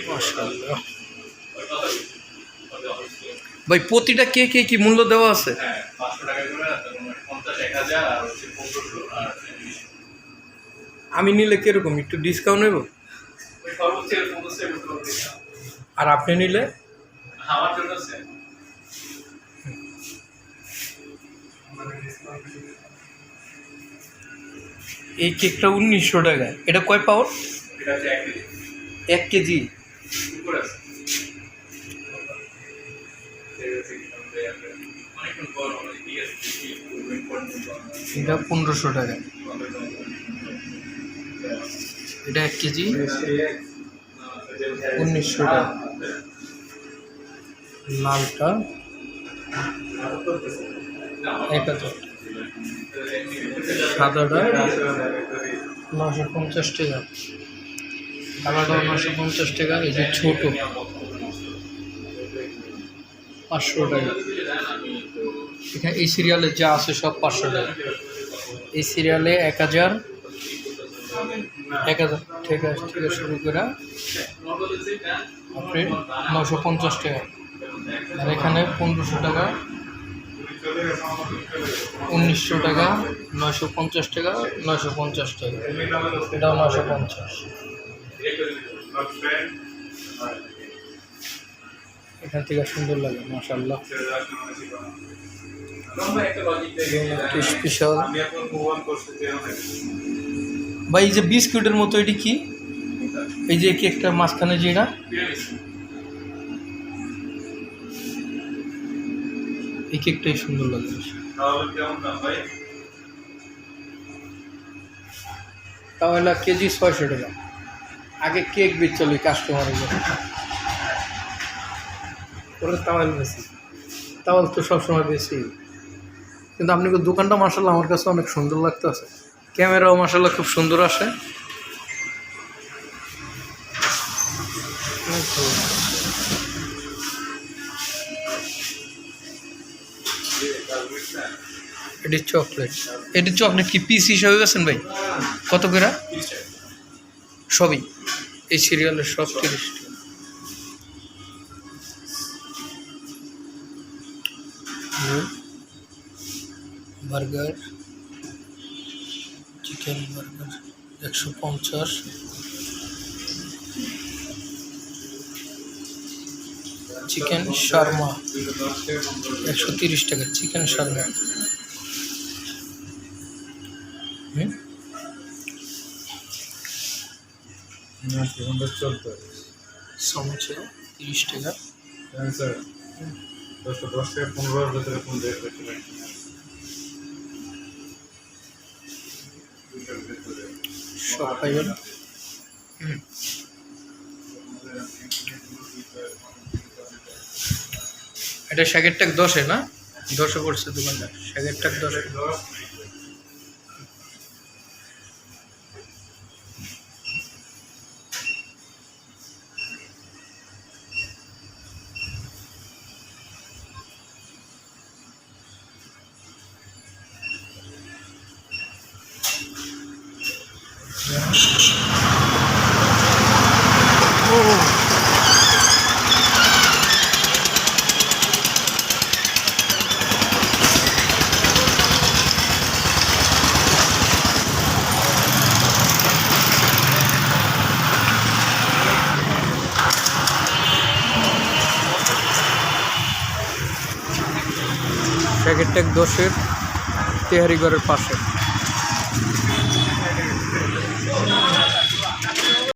মাশাআল্লাহ ভাই, প্রতিটা কেকে কি মূল্য দেওয়া আছে? হ্যাঁ, 500 টাকা করে, 50, 1000 আর 1500 আর 20। আমি নিলে কিরকম একটু ডিসকাউন্ট নেব? ওই সর্বোচ্চ 1500 আর আপনি নিলে? আমার জন্য সেম। এই কেকটা 1900 টাকা। এটা কয় পাউন্ড? এটা হচ্ছে 1 কেজি। উপরে আছে। এটা 1500 টাকা। এটা 1 কেজি 1900 টাকা। লালটা 1000, সাদাটা 950 টাকা, কালারটা 950 টাকা। এই যে ছোট 500 টাকা। এখানে এই সিরিয়ালে যা আছে সব 500 টাকা। এই সিরিয়ালে 1000 থেকে শুরু করে আপনি 950 টাকা। আর এখানে 1500 টাকা, 1900 টাকা, 950 টাকা, 950 টাকা। এটাও 950। এখান থেকে সুন্দর লাগে মাশাআল্লাহ। স্পেশাল ভাই, এই যে বিস্কুটের মতো, এটি কি? এই যে কেকটা মাঝখানে যেটা, এই কেকটাই সুন্দর লাগে। তাহলে কেজি 600 টাকা। আগে কেক বেচছিল কাস্টমারের জন্য, ওরা তাওয়াল বেশি, তাওয়াল তো সবসময় বেশি। কিন্তু আপনাকে দোকানটা মাশাআল্লাহ আমার কাছে অনেক সুন্দর লাগতেছে। ক্যামেরাও মাশাআল্লাহ খুব সুন্দর আসে। এটি চকলেট। এটি চকলেট কি পিস হিসাবে গেছেন ভাই? কত করে সবই? এই সিরিয়ালের সব 30 টাকা। Burger, chicken burger 150, chicken Sharma 130 টাকা। চিকেন শার্মা সমোসা 30 টাকা। সব পাইবেন। এটা শাকের টাক 10-এ না? 10-এ পড়ছে দোকানদার। শাকের টাক 10-এ। শাকের টাক 10-এর তেহারি ঘরের পাশে।